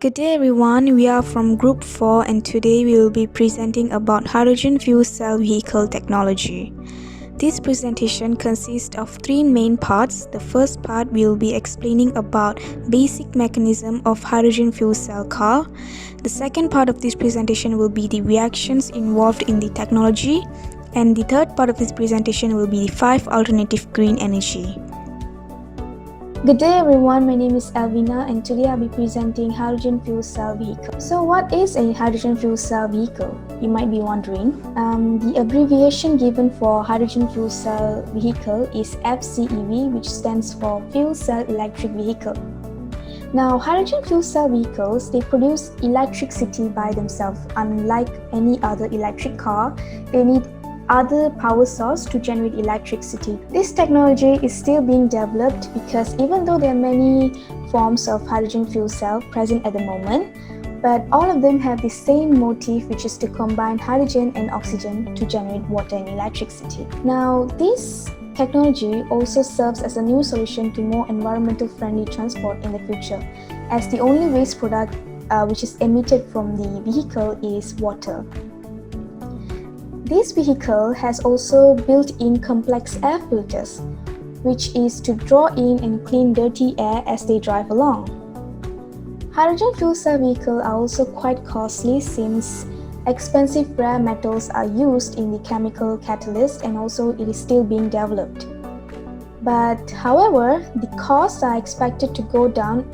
Good day everyone, we are from Group 4 and today we will be presenting about hydrogen fuel cell vehicle technology. This presentation consists of three main parts. The first part will be explaining about basic mechanism of hydrogen fuel cell car. The second part of this presentation will be the reactions involved in the technology. And the third part of this presentation will be the 5 alternative green energy. Good day everyone, my name is Elvina and today I'll be presenting hydrogen fuel cell vehicle. So what is a hydrogen fuel cell vehicle? You might be wondering. The abbreviation given for hydrogen fuel cell vehicle is FCEV, which stands for Fuel Cell Electric Vehicle. Now, hydrogen fuel cell vehicles, they produce electricity by themselves. Unlike any other electric car, they need other power source to generate electricity. This technology is still being developed because even though there are many forms of hydrogen fuel cell present at the moment, but all of them have the same motive, which is to combine hydrogen and oxygen to generate water and electricity. Now, this technology also serves as a new solution to more environmental friendly transport in the future, as the only waste product which is emitted from the vehicle is water. This vehicle has also built-in complex air filters, which is to draw in and clean dirty air as they drive along. Hydrogen fuel cell vehicles are also quite costly since expensive rare metals are used in the chemical catalyst and also it is still being developed. But however, the costs are expected to go down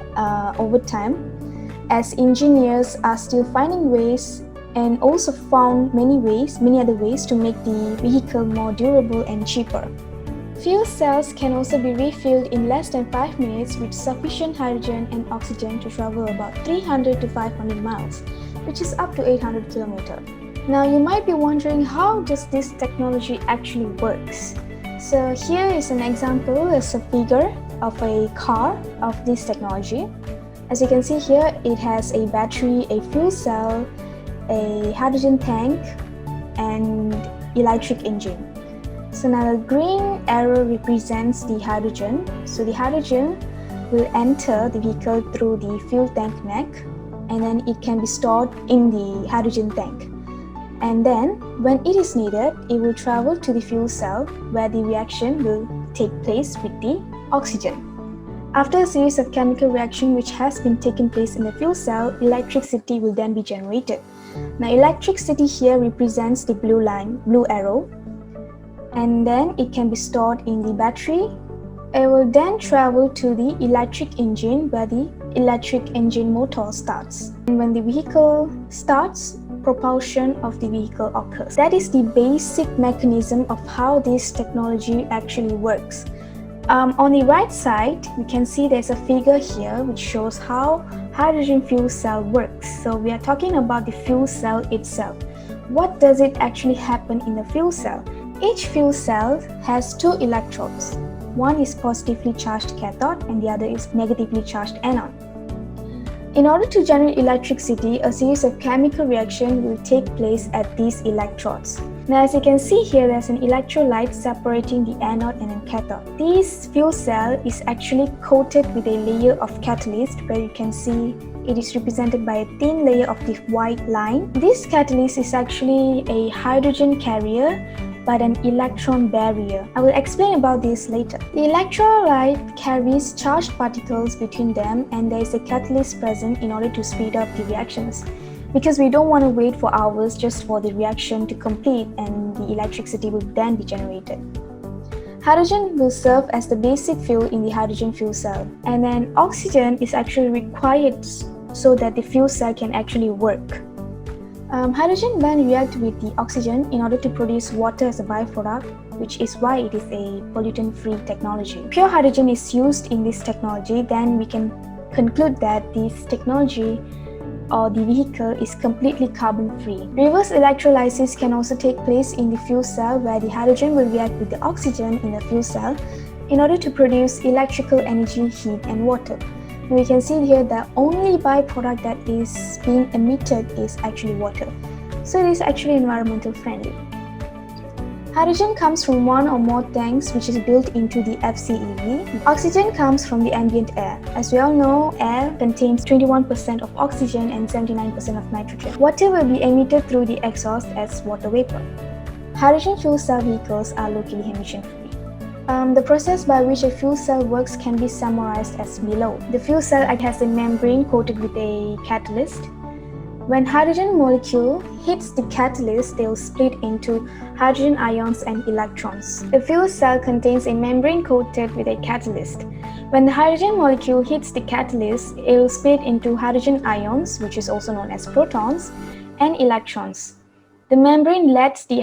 over time as engineers are still finding ways and also found many other ways to make the vehicle more durable and cheaper. Fuel cells can also be refilled in less than 5 minutes with sufficient hydrogen and oxygen to travel about 300 to 500 miles, which is up to 800 kilometers. Now you might be wondering, how does this technology actually works? So here is an example as a figure of a car of this technology. As you can see here, it has a battery, a fuel cell, a hydrogen tank and electric engine. So now the green arrow represents the hydrogen. So the hydrogen will enter the vehicle through the fuel tank neck and then it can be stored in the hydrogen tank. And then when it is needed, it will travel to the fuel cell where the reaction will take place with the oxygen. After a series of chemical reaction which has been taken place in the fuel cell, electricity will then be generated. Now electricity here represents the blue line, blue arrow, and then it can be stored in the battery. It will then travel to the electric engine where the electric engine motor starts. And when the vehicle starts, propulsion of the vehicle occurs. That is the basic mechanism of how this technology actually works. On the right side, we can see there's a figure here which shows how hydrogen fuel cell works. So we are talking about the fuel cell itself. What does it actually happen in the fuel cell? Each fuel cell has two electrodes. One is positively charged cathode and the other is negatively charged anode. In order to generate electricity, a series of chemical reactions will take place at these electrodes. Now as you can see here, there's an electrolyte separating the anode and the cathode. This fuel cell is actually coated with a layer of catalyst where you can see it is represented by a thin layer of the white line. This catalyst is actually a hydrogen carrier but an electron barrier. I will explain about this later. The electrolyte carries charged particles between them and there is a catalyst present in order to speed up the reactions, because we don't want to wait for hours just for the reaction to complete and the electricity will then be generated. Hydrogen will serve as the basic fuel in the hydrogen fuel cell, and then oxygen is actually required so that the fuel cell can actually work. Hydrogen then reacts with the oxygen in order to produce water as a byproduct, which is why it is a pollutant-free technology. Pure hydrogen is used in this technology, then we can conclude that this technology or the vehicle is completely carbon-free. Reverse electrolysis can also take place in the fuel cell where the hydrogen will react with the oxygen in the fuel cell in order to produce electrical energy, heat and water. We can see here the only byproduct that is being emitted is actually water. So it is actually environmental friendly. Hydrogen comes from one or more tanks which is built into the FCEV. Oxygen comes from the ambient air. As we all know, air contains 21% of oxygen and 79% of nitrogen. Water will be emitted through the exhaust as water vapor. Hydrogen fuel cell vehicles are locally emission-free. The process by which a fuel cell works can be summarized as below. The fuel cell has a membrane coated with a catalyst. When hydrogen molecule hits the catalyst, they will split into hydrogen ions and electrons. The fuel cell contains a membrane coated with a catalyst. When the hydrogen molecule hits the catalyst, it will split into hydrogen ions, which is also known as protons, and electrons. The membrane lets the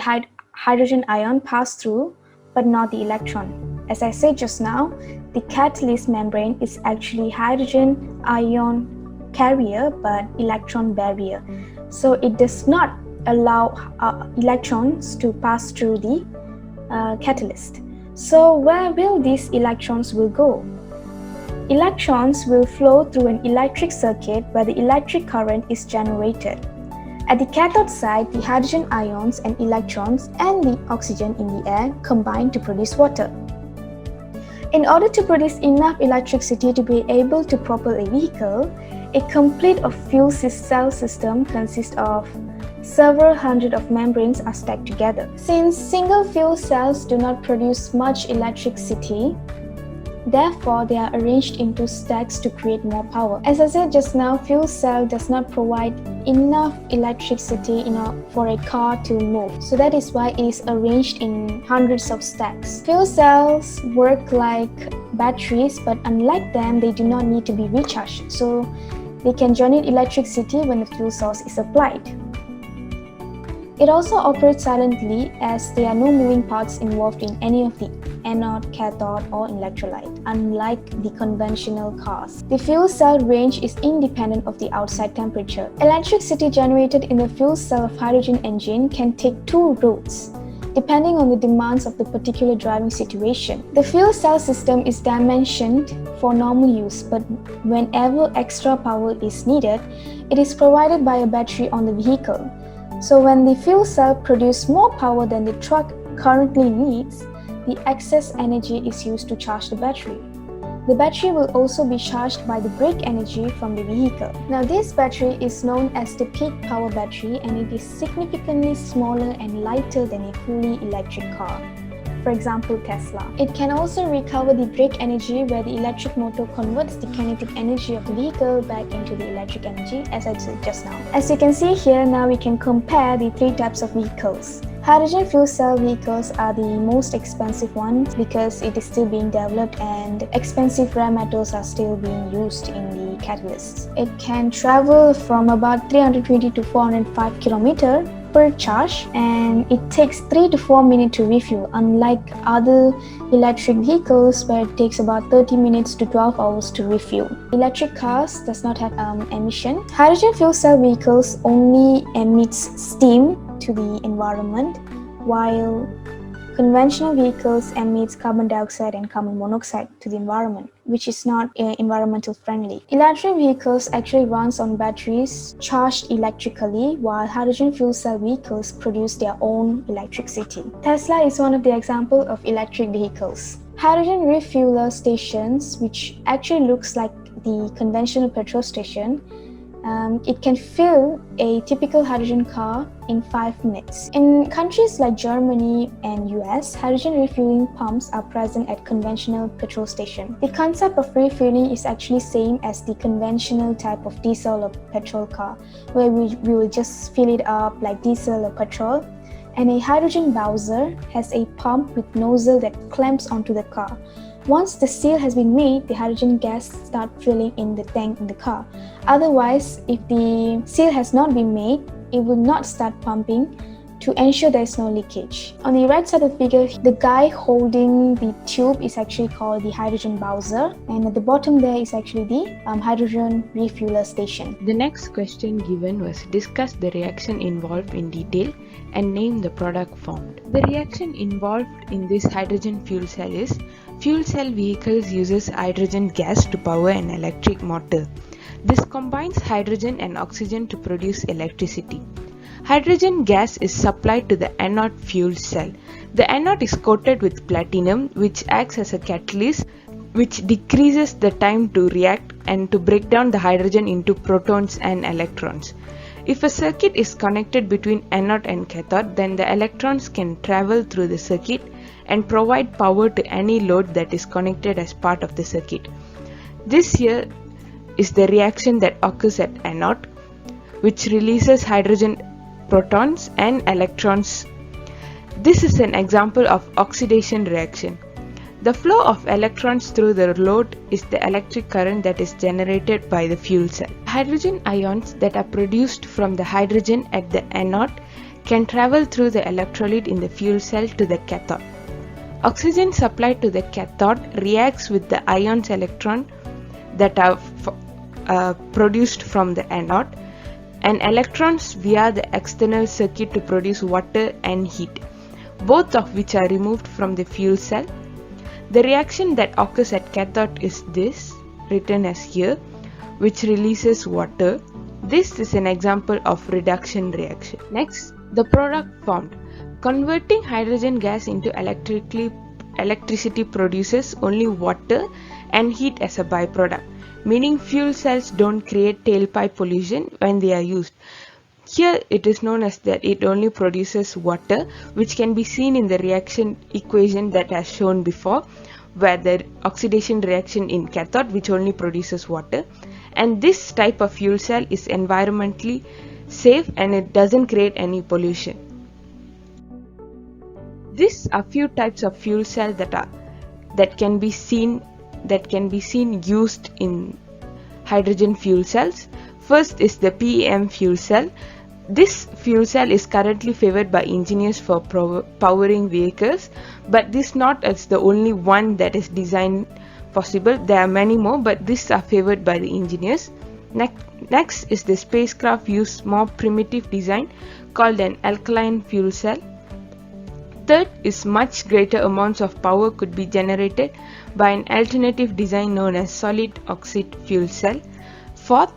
hydrogen ion pass through, but not the electron. As I said just now, the catalyst membrane is actually hydrogen ion carrier but electron barrier. So it does not allow electrons to pass through the catalyst. So where will these electrons will go? Electrons will flow through an electric circuit where the electric current is generated. At the cathode side, the hydrogen ions and electrons and the oxygen in the air combine to produce water. In order to produce enough electricity to be able to propel a vehicle, a complete fuel cell system consists of several hundred of membranes are stacked together. Since single fuel cells do not produce much electricity, therefore, they are arranged into stacks to create more power. As I said just now, fuel cell does not provide enough electricity for a car to move. So that is why it is arranged in hundreds of stacks. Fuel cells work like batteries, but unlike them, they do not need to be recharged. So they can generate electricity when the fuel source is applied. It also operates silently as there are no moving parts involved in any of the anode, cathode, or electrolyte, unlike the conventional cars. The fuel cell range is independent of the outside temperature. Electricity generated in the fuel cell of hydrogen engine can take two routes, depending on the demands of the particular driving situation. The fuel cell system is dimensioned for normal use, but whenever extra power is needed, it is provided by a battery on the vehicle. So when the fuel cell produces more power than the truck currently needs, the excess energy is used to charge the battery. The battery will also be charged by the brake energy from the vehicle. Now this battery is known as the peak power battery, and it is significantly smaller and lighter than a fully electric car. For example, Tesla. It can also recover the brake energy where the electric motor converts the kinetic energy of the vehicle back into the electric energy, as I said just now. As you can see here, now we can compare the three types of vehicles. Hydrogen fuel cell vehicles are the most expensive ones because it is still being developed and expensive rare metals are still being used in the catalysts. It can travel from about 320 to 405 km per charge, and it takes 3 to 4 minutes to refuel, unlike other electric vehicles where it takes about 30 minutes to 12 hours to refuel. Electric cars does not have emission. Hydrogen fuel cell vehicles only emits steam to the environment, while conventional vehicles emit carbon dioxide and carbon monoxide to the environment, which is not environmental friendly. Electric vehicles actually runs on batteries charged electrically, while hydrogen fuel cell vehicles produce their own electricity. Tesla is one of the examples of electric vehicles. Hydrogen refueler stations, which actually looks like the conventional petrol station, it can fill a typical hydrogen car in 5 minutes. In countries like Germany and US, hydrogen refueling pumps are present at conventional petrol stations. The concept of refueling is actually same as the conventional type of diesel or petrol car, where we will just fill it up like diesel or petrol. And a hydrogen bowser has a pump with nozzle that clamps onto the car. Once the seal has been made, the hydrogen gas starts filling in the tank in the car. Otherwise, if the seal has not been made, it will not start pumping to ensure there is no leakage. On the right side of the figure, the guy holding the tube is actually called the hydrogen bowser, and at the bottom there is actually the hydrogen refueler station. The next question given was discuss the reaction involved in detail and name the product formed. The reaction involved in this hydrogen fuel cell is fuel cell vehicles uses hydrogen gas to power an electric motor. This combines hydrogen and oxygen to produce electricity. Hydrogen gas is supplied to the anode fuel cell. The anode is coated with platinum, which acts as a catalyst, which decreases the time to react and to break down the hydrogen into protons and electrons. If a circuit is connected between anode and cathode, then the electrons can travel through the circuit and provide power to any load that is connected as part of the circuit. This here is the reaction that occurs at anode, which releases hydrogen protons and electrons. This is an example of oxidation reaction. The flow of electrons through the load is the electric current that is generated by the fuel cell. Hydrogen ions that are produced from the hydrogen at the anode can travel through the electrolyte in the fuel cell to the cathode. Oxygen supplied to the cathode reacts with the ions electron that are produced from the anode and electrons via the external circuit to produce water and heat, both of which are removed from the fuel cell. The reaction that occurs at cathode is this, written as here, which releases water. This is an example of reduction reaction. Next, the product formed. Converting hydrogen gas into electricity produces only water and heat as a byproduct, meaning fuel cells don't create tailpipe pollution when they are used. Here it is known as that it only produces water, which can be seen in the reaction equation that has shown before, where the oxidation reaction in cathode which only produces water, and this type of fuel cell is environmentally safe and it doesn't create any pollution. These are few types of fuel cell that can be seen used in hydrogen fuel cells. First is the PEM fuel cell. This fuel cell is currently favored by engineers for powering vehicles, but this not as the only one that is designed possible. There are many more, but these are favored by the engineers. Next is the spacecraft use more primitive design called an alkaline fuel cell. Third is much greater amounts of power could be generated by an alternative design known as solid oxide fuel cell. Fourth,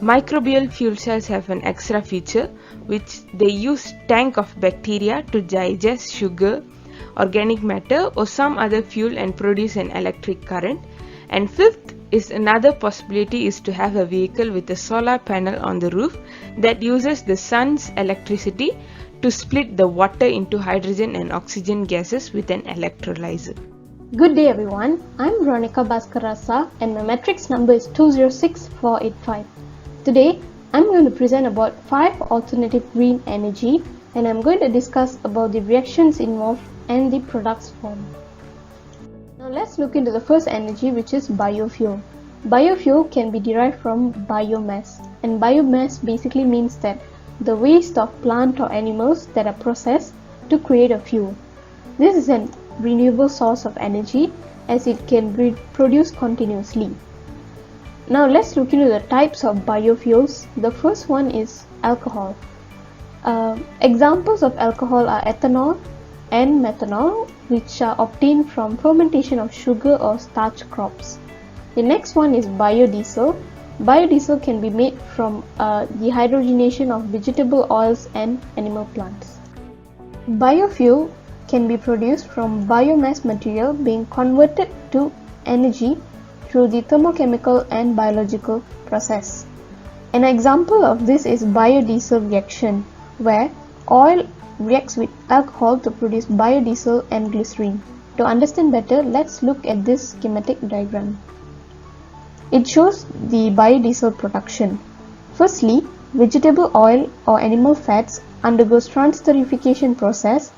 microbial fuel cells have an extra feature, which they use tank of bacteria to digest sugar, organic matter or some other fuel and produce an electric current. And fifth is another possibility is to have a vehicle with a solar panel on the roof that uses the sun's electricity to split the water into hydrogen and oxygen gases with an electrolyzer. Good day everyone, I'm Veronica Bhaskarasa and my matrix number is 206485. Today, I'm going to present about 5 alternative green energy and I'm going to discuss about the reactions involved and the products formed. Now let's look into the first energy, which is biofuel. Biofuel can be derived from biomass, and biomass basically means that the waste of plant or animals that are processed to create a fuel. This is a renewable source of energy as it can be produced continuously. Now let's look into the types of biofuels. The first one is alcohol. Examples of alcohol are ethanol and methanol, which are obtained from fermentation of sugar or starch crops. The next one is biodiesel. Biodiesel can be made from the hydrogenation of vegetable oils and animal plants. Biofuel can be produced from biomass material being converted to energy through the thermochemical and biological process. An example of this is biodiesel reaction, where oil reacts with alcohol to produce biodiesel and glycerin. To understand better, let's look at this schematic diagram. It shows the biodiesel production. Firstly, vegetable oil or animal fats undergoes transesterification process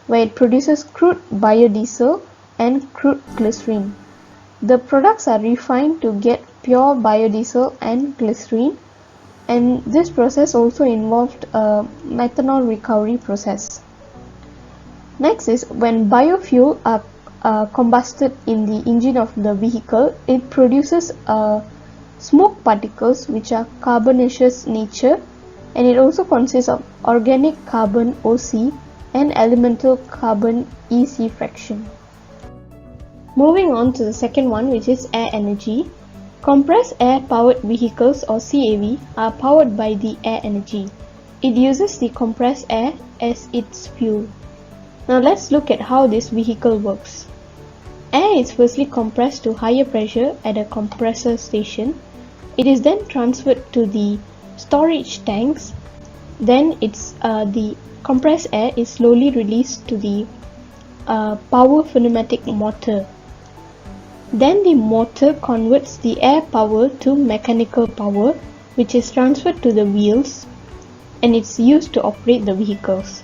where it produces crude biodiesel and crude glycerin. The products are refined to get pure biodiesel and glycerin, and this process also involved a methanol recovery process. Next is when biofuel are combusted in the engine of the vehicle, it produces smoke particles which are carbonaceous nature, and it also consists of organic carbon OC and elemental carbon EC fraction. Moving on to the second one, which is air energy. Compressed air powered vehicles or CAV are powered by the air energy. It uses the compressed air as its fuel. Now let's look at how this vehicle works. Air is firstly compressed to higher pressure at a compressor station. It is then transferred to the storage tanks. Then the compressed air is slowly released to the power pneumatic motor. Then the motor converts the air power to mechanical power, which is transferred to the wheels, and it's used to operate the vehicles.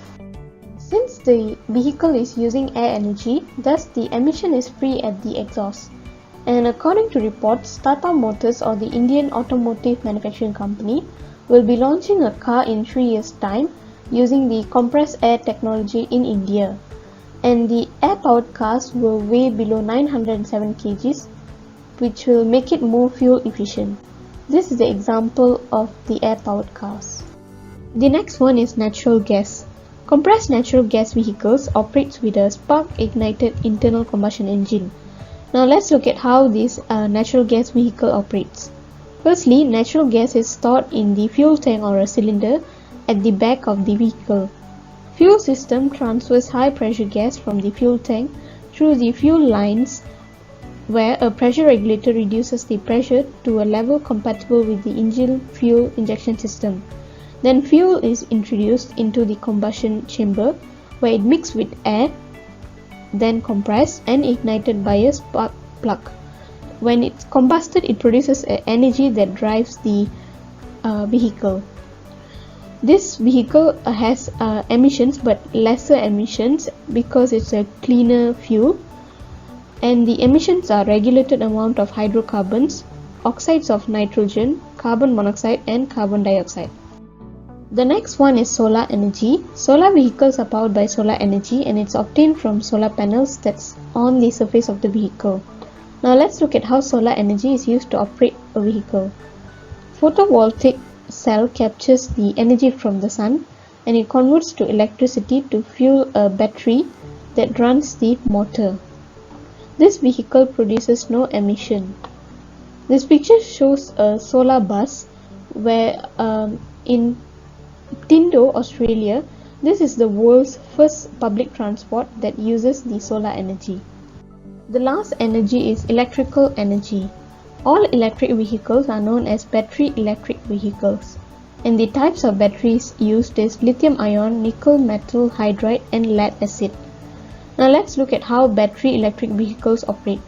Since the vehicle is using air energy, thus the emission is free at the exhaust. And according to reports, Tata Motors, or the Indian Automotive Manufacturing Company, will be launching a car in 3 years' time using the compressed air technology in India. And the air-powered cars will weigh below 907 kgs, which will make it more fuel efficient. This is the example of the air-powered cars. The next one is natural gas. Compressed natural gas vehicles operates with a spark-ignited internal combustion engine. Now let's look at how this natural gas vehicle operates. Firstly, natural gas is stored in the fuel tank or a cylinder at the back of the vehicle. Fuel system transfers high pressure gas from the fuel tank through the fuel lines, where a pressure regulator reduces the pressure to a level compatible with the engine fuel injection system. Then fuel is introduced into the combustion chamber, where it mixes with air, then compressed and ignited by a spark plug. When it's combusted, it produces energy that drives the vehicle. This vehicle has emissions, but lesser emissions because it's a cleaner fuel, and the emissions are regulated amount of hydrocarbons, oxides of nitrogen, carbon monoxide and carbon dioxide. The next one is solar energy. Solar vehicles are powered by solar energy, and it's obtained from solar panels that's on the surface of the vehicle. Now let's look at how solar energy is used to operate a vehicle. Photovoltaic cell captures the energy from the sun, and it converts to electricity to fuel a battery that runs the motor. This vehicle produces no emission. This picture shows a solar bus where in Tindo, Australia, this is the world's first public transport that uses the solar energy. The last energy is electrical energy. All electric vehicles are known as battery electric vehicles, and the types of batteries used is lithium-ion, nickel metal hydride and lead acid. Now let's look at how battery electric vehicles operate.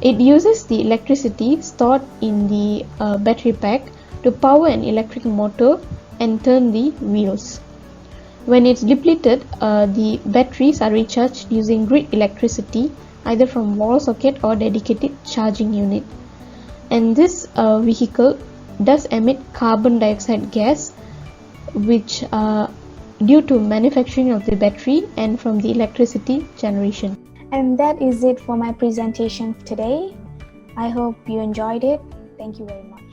It uses the electricity stored in the battery pack to power an electric motor and turn the wheels. When it's depleted, the batteries are recharged using grid electricity, either from wall socket or dedicated charging unit. And this vehicle does emit carbon dioxide gas, which due to manufacturing of the battery and from the electricity generation. And that is it for my presentation today. I hope you enjoyed it. Thank you very much.